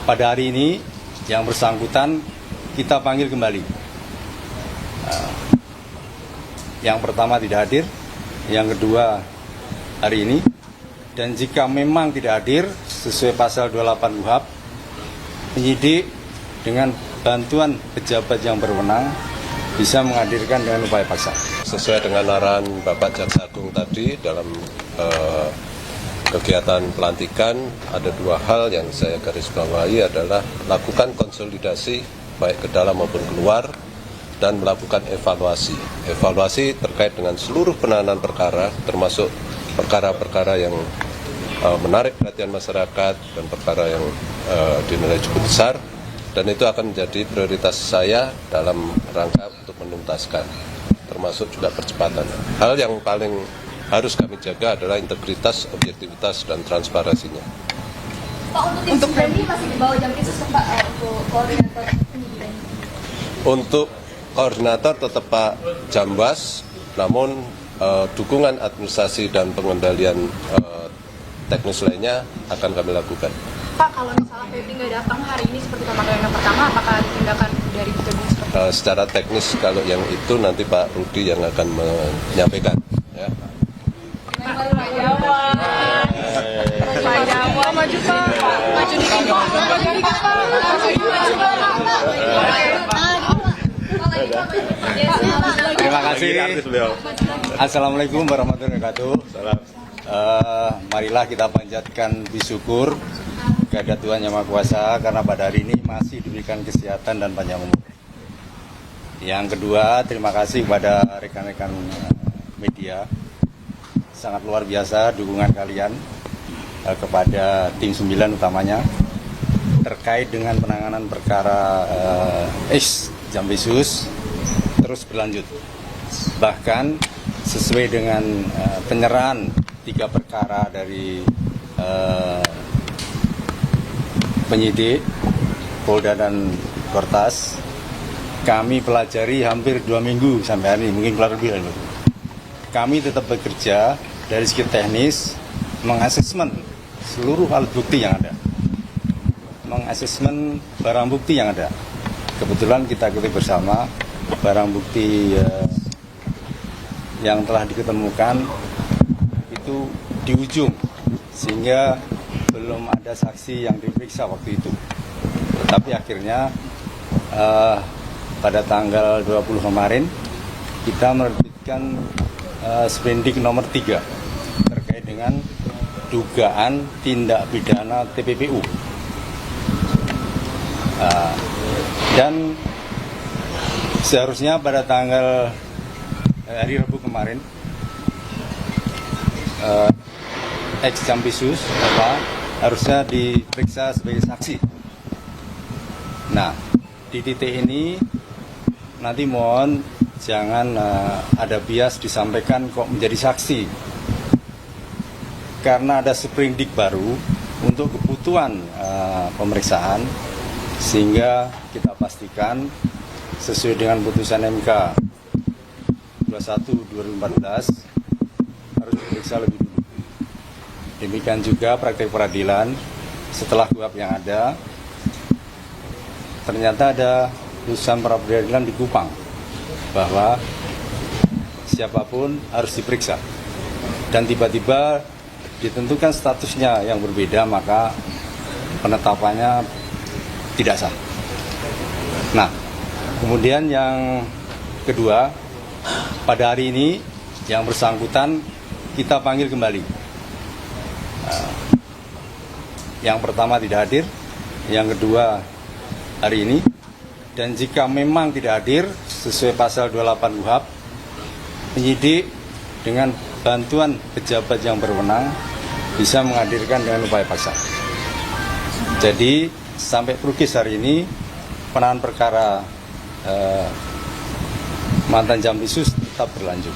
pada hari ini yang bersangkutan kita panggil kembali. Yang pertama tidak hadir, yang kedua hari ini, dan jika memang tidak hadir sesuai pasal 28 KUHP, penyidik dengan bantuan pejabat yang berwenang bisa menghadirkan dengan upaya paksa. Sesuai dengan arahan Bapak Jaksa Agung tadi dalam kegiatan pelantikan, ada dua hal yang saya garis bawahi adalah lakukan konsolidasi baik ke dalam maupun keluar dan melakukan evaluasi. Evaluasi terkait dengan seluruh penanganan perkara, termasuk perkara-perkara yang menarik perhatian masyarakat dan perkara yang dinilai cukup besar, dan itu akan menjadi prioritas saya dalam rangka untuk menuntaskan, termasuk juga percepatan. Hal yang paling harus kami jaga adalah integritas, objektivitas, dan transparansinya. Pak, untuk tim masih di bawah Jampisus, Pak, untuk koordinator penyidikan? Untuk koordinator tetap Pak Jambas, namun dukungan administrasi dan pengendalian teknis lainnya akan kami lakukan. Pak, kalau misalnya Febri nggak datang hari ini seperti pemanggilan yang pertama, apakah ada tindakan dari Kejagung seperti itu? Secara teknis kalau yang itu nanti Pak Rudi yang akan menyampaikan. Ya. Pak Jawa, maju Pak, maju dikit Pak, maju dikit Pak, Terima kasih. Assalamualaikum warahmatullahi wabarakatuh. Marilah kita panjatkan syukur kepada Tuhan Yang Maha Kuasa karena pada hari ini masih diberikan kesehatan dan panjang umur. Yang kedua, terima kasih kepada rekan-rekan media. Sangat luar biasa dukungan kalian kepada tim 9 utamanya terkait dengan penanganan perkara Jampisus terus berlanjut. Bahkan sesuai dengan penyerahan 3 perkara dari penyidik Polda dan Kortas, kami pelajari hampir 2 minggu sampai hari ini, mungkin kurang lebih lalu. Kami tetap bekerja dari segi teknis, mengasesmen seluruh alat bukti yang ada, mengasesmen barang bukti yang ada. Kebetulan kita ketahui bersama barang bukti yang telah diketemukan itu di ujung, sehingga belum ada saksi yang diperiksa waktu itu. Tetapi akhirnya pada tanggal 20 kemarin kita menerbitkan Sprindik nomor 3 terkait dengan dugaan tindak pidana TPPU. Dan seharusnya pada tanggal hari Rabu kemarin Jampisus harusnya diperiksa sebagai saksi. Nah, di titik ini nanti mohon jangan ada bias disampaikan kok menjadi saksi, karena ada sprindik baru untuk kebutuhan pemeriksaan, sehingga kita pastikan sesuai dengan putusan MK 21/2014 harus diperiksa lebih dulu. Demikian juga praktek peradilan setelah KUHP yang ada, ternyata ada putusan pra peradilan di Kupang bahwa siapapun harus diperiksa, dan tiba-tiba ditentukan statusnya yang berbeda, maka penetapannya tidak sah. Nah, kemudian yang kedua, pada hari ini yang bersangkutan kita panggil kembali. Yang pertama tidak hadir, yang kedua hari ini, dan jika memang tidak hadir sesuai pasal 28 KUHP, penyidik dengan bantuan pejabat yang berwenang bisa menghadirkan dengan upaya paksa. Jadi sampai Prukis hari ini penanganan perkara mantan Jampisus tetap berlanjut.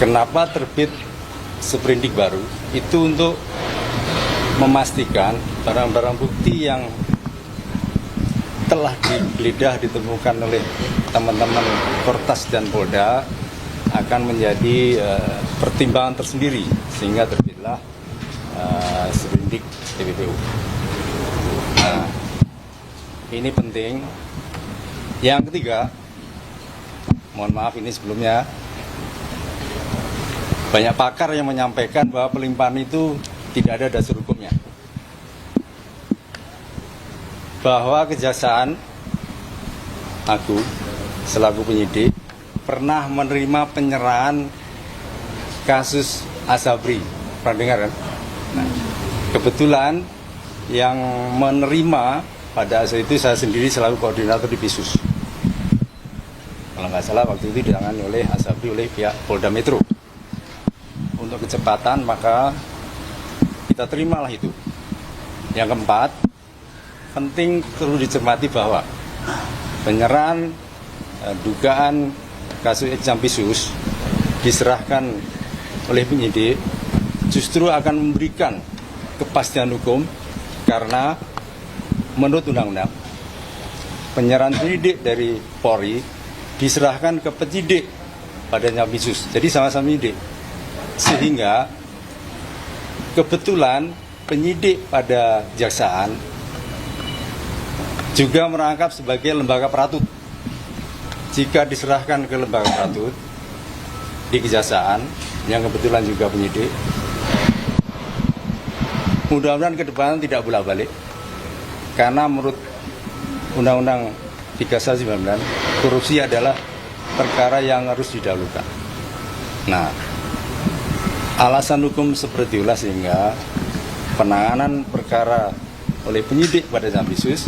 Kenapa terbit sprindik baru? Itu untuk memastikan barang-barang bukti yang telah digeledah ditemukan oleh teman-teman Kortas dan Polda akan menjadi pertimbangan tersendiri, sehingga terbitlah sprindik TPPU. Nah, ini penting. Yang ketiga, mohon maaf ini sebelumnya, banyak pakar yang menyampaikan bahwa pelimpahan itu tidak ada dasar hukumnya. Bahwa Kejaksaan Agung selaku penyidik pernah menerima penyerahan kasus Asabri. Pernah dengar kan? Nah, kebetulan yang menerima pada saat itu saya sendiri selaku koordinator di Bisus. Kalau nggak salah waktu itu ditangani oleh Asabri oleh pihak Polda Metro. Untuk kecepatan maka kita terimalah itu. Yang keempat, penting perlu dicermati bahwa penyerahan dugaan kasus Exampisus diserahkan oleh penyidik justru akan memberikan kepastian hukum karena menurut undang-undang penyerahan penyidik dari Polri diserahkan ke penyidik pada Exampisus. Jadi sama-sama penyidik. Sehingga kebetulan penyidik pada Kejaksaan juga merangkap sebagai lembaga peratut. Jika diserahkan ke lembaga peratut di Kejaksaan yang kebetulan juga penyidik, mudah-mudahan ke depan tidak bolak-balik. Karena menurut Undang-Undang 319, korupsi adalah perkara yang harus didahulukan. Nah, alasan hukum seperti itulah sehingga penanganan perkara oleh penyidik pada Exampisus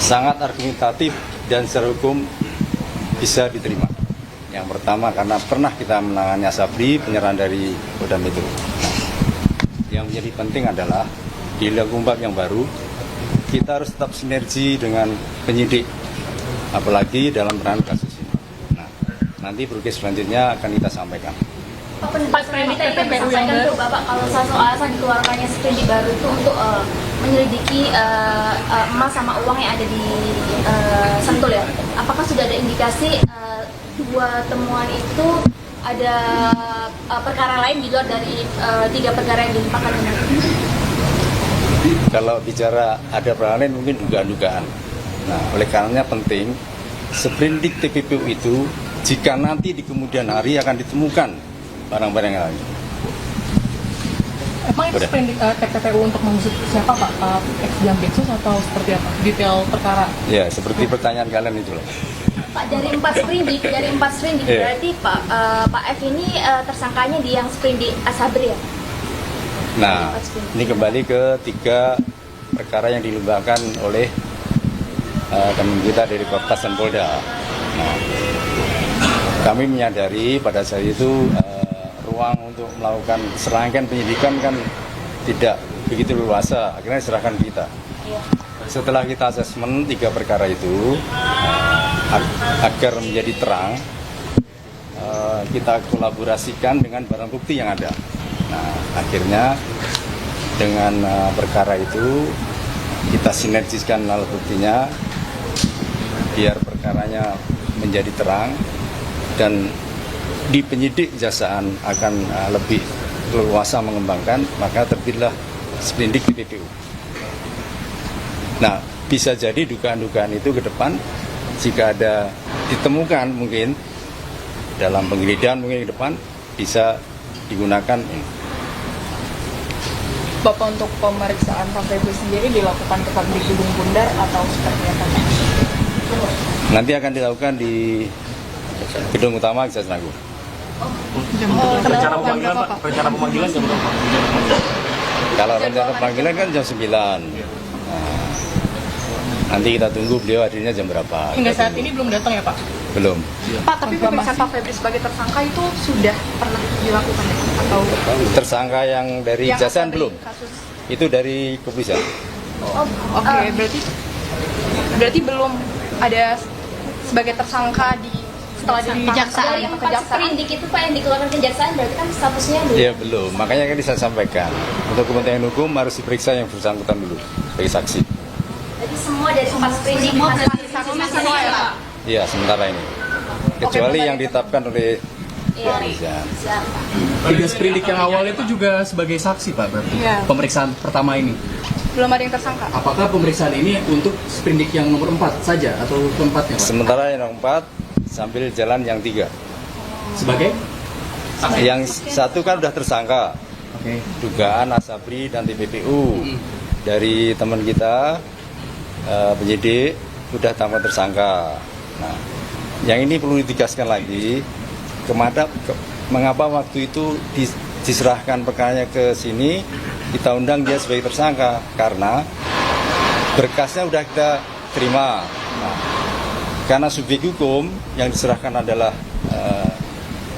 sangat argumentatif dan secara hukum bisa diterima. Yang pertama karena pernah kita menangani Asabri, penyerahan dari Polda Metro. Yang menjadi penting adalah di lingkungan yang baru kita harus tetap sinergi dengan penyidik, apalagi dalam penanganan kasus ini. Nah, nanti progres selanjutnya akan kita sampaikan. Pak Sprindik tadi kan disampaikan tuh Bapak kalau salah satu alasan dikeluarkannya Sprindik baru itu untuk menyelidiki emas sama uang yang ada di Sentul ya. Apakah sudah ada indikasi dua temuan itu ada perkara lain di luar dari 3 perkara yang dilimpahkan ini? Kalau bicara ada perkara lain mungkin dugaan-dugaan. Nah, oleh karenanya penting Sprindik TPPU itu jika nanti di kemudian hari akan ditemukan barang-barang yang lain. Emang itu sprindik TPPU untuk mengusut siapa Pak? Exampisus atau seperti apa? Detail perkara? Ya, seperti pertanyaan kalian itu loh. Pak, dari 4 sprindik Iya. berarti Pak F ini tersangkanya di yang sprindik Asabri ya? Nah, ini kembali ke 3 perkara yang dilembagakan oleh teman kita dari Korpas dan Polda. Nah, kami menyadari pada saat itu ruang untuk melakukan serangkaian penyidikan kan tidak begitu luasa, akhirnya diserahkan kita. Setelah kita asesmen 3 perkara itu agar menjadi terang, kita kolaborasikan dengan barang bukti yang ada. Nah, akhirnya dengan perkara itu kita sinergiskan alat buktinya biar perkaranya menjadi terang dan di penyidik Kejaksaan akan lebih leluasa mengembangkan, maka terbitlah sprindik TPPU. Nah, bisa jadi dugaan-dugaan itu ke depan jika ada ditemukan mungkin dalam penggeledahan mungkin ke depan bisa digunakan ini. Bapak untuk pemeriksaan Pak Febri sendiri dilakukan tetap di Gedung Bundar atau seperti apa? Nanti akan dilakukan di gedung utama Kejaksaan Agung. Rencana pemanggilan jam berapa? Kalau rencana panggilan kan jam 9. Nah, nanti kita tunggu beliau hadirnya jam berapa. Hingga Kita saat tunggu. ini belum datang ya Pak? Belum. Pak, tapi pemeriksaan Pak Febri sebagai tersangka itu sudah pernah dilakukan ya? Atau Tersangka yang dari yang Kejaksaan Asabri belum. kasus? Itu dari kepolisian. Oke, berarti belum ada sebagai tersangka setelah di Kejaksaan. Dari 4 sprindik itu Pak yang dikeluarkan Kejaksaan berarti kan statusnya belum? Ya belum. Makanya kan saya sampaikan. Untuk kepentingan hukum harus diperiksa yang bersangkutan dulu sebagai saksi. Jadi semua dari 4 sprindik semua ya Pak? Iya, sementara ini. Kecuali yang ditetapkan oleh Iya. kepolisian. Siap, Pak. 3 sprindik yang awal itu juga sebagai saksi Pak berarti? Iya. Pemeriksaan pertama ini. Belum ada yang tersangka. Apakah pemeriksaan ini untuk sprindik yang nomor 4 saja atau keempatnya, Pak? Sementara yang nomor 4 sambil jalan yang 3. Sebagai? Yang satu kan udah tersangka. Oke. Dugaan Asabri dan TPPU dari teman kita penyidik sudah tambah tersangka. Nah, yang ini perlu ditegaskan lagi, mengapa waktu itu diserahkan perkaranya ke sini, kita undang dia sebagai tersangka karena berkasnya sudah kita terima. Nah, karena subjek hukum yang diserahkan adalah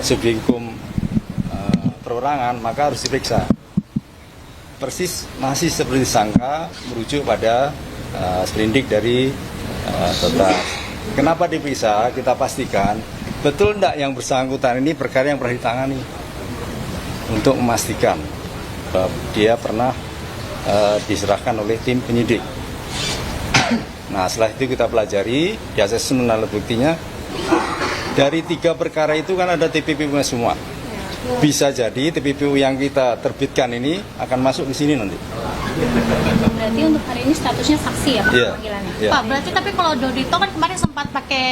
subjek hukum perorangan, maka harus diperiksa. Persis masih seperti sangka merujuk pada sprindik dari Totas. Kenapa diperiksa? Kita pastikan betul tidak yang bersangkutan ini perkara yang pernah ditangani, untuk memastikan bahwa dia pernah diserahkan oleh tim penyidik. Nah, setelah itu kita pelajari, di asesmen alat buktinya, dari 3 perkara itu kan ada TPPU-nya semua. Bisa jadi TPPU yang kita terbitkan ini akan masuk di sini nanti. Berarti untuk hari ini statusnya saksi ya Pak, Iya. panggilannya? Iya. Pak, berarti tapi kalau Dodito kan kemarin sempat pakai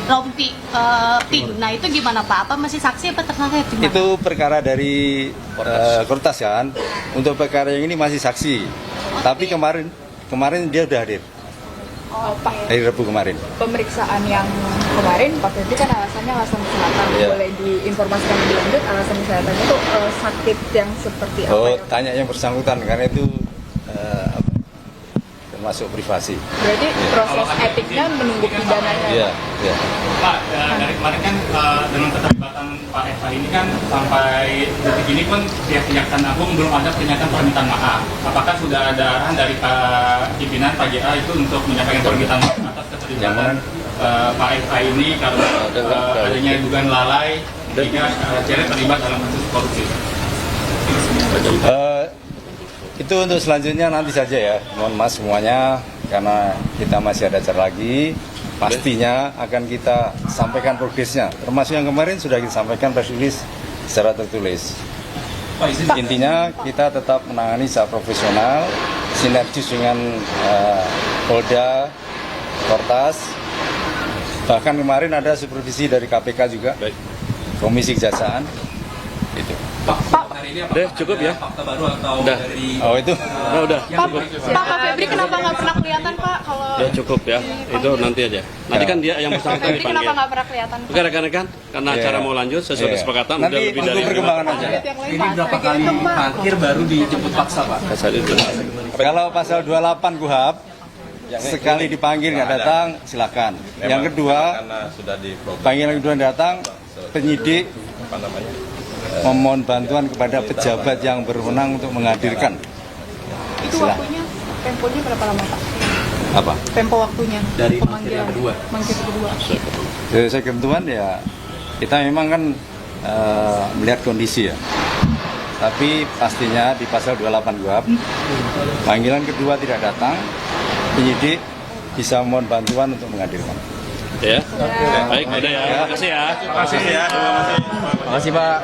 rompi pink. Nah, itu gimana Pak? Apa masih saksi apa tersangka gimana? Itu perkara dari Kortas kan. Untuk perkara yang ini masih saksi. Tapi kemarin dia sudah hadir. Oh, Pak, Hari Rabu kemarin. pemeriksaan yang kemarin Pak Febri kan alasannya alasan kesehatan. Iya. Boleh diinformasikan lebih lanjut alasan kesehatannya itu sakit yang seperti apa Oh, ya? tanya yang bersangkutan karena itu termasuk privasi. Berarti proses etiknya menunggu pidananya. Iya, iya. Pak, dari kemarin kan dengan keterlibatan Pak Eva ini kan sampai detik ini pun pihak Kejaksaan Agung belum ada pernyataan permintaan maaf. Apakah sudah ada arahan dari Pak pimpinan Pak JA itu untuk menyampaikan permintaan maaf atas keterlibatan Pak Eva ini karena adanya dugaan lalai hingga Ceret terlibat dalam kasus korupsi? Itu untuk selanjutnya nanti saja ya. Mohon maaf semuanya karena kita masih ada acara lagi. Pastinya akan kita sampaikan progresnya. Termasuk yang kemarin sudah kita sampaikan press release secara tertulis. Intinya kita tetap menangani secara profesional, sinergis dengan Polda, Kortas. Bahkan kemarin ada supervisi dari KPK juga, Komisi Kejaksaan. Itu. Udah cukup ya? Fakta baru atau dari... Oh itu. Udah. Pak Febri kenapa nggak pernah kelihatan Pak kalau Udah cukup ya. Itu nanti aja. Nanti kan dia yang Pak bersangkutan Febri kenapa dipanggil. nggak pernah kelihatan Pak? Oke rekan-rekan, karena Iya. acara mau lanjut sesuai Iya. kesepakatan Nanti udah lebih tunggu dari perkembangan aja. Ini berapa kali parkir baru dijemput paksa, Pak? Kalau pasal 28 KUHP, sekali dipanggil nggak datang, silakan. Yang kedua, Karena sudah diprogram panggilan kedua datang, penyidik memohon bantuan kepada pejabat yang berwenang untuk menghadirkan. Itu Silakan. waktunya, temponya berapa lama Pak? Apa? Tempo waktunya Dari pemanggilan yang kedua. Manggil kedua. Sesuai ketentuan ya, kita memang kan melihat kondisi ya. Tapi pastinya di pasal 28 KUHP, panggilan kedua tidak datang, penyidik bisa mohon bantuan untuk menghadirkan. Ya. Baik, udah ya. Terima kasih ya. Terima kasih ya. Makasih, Pak.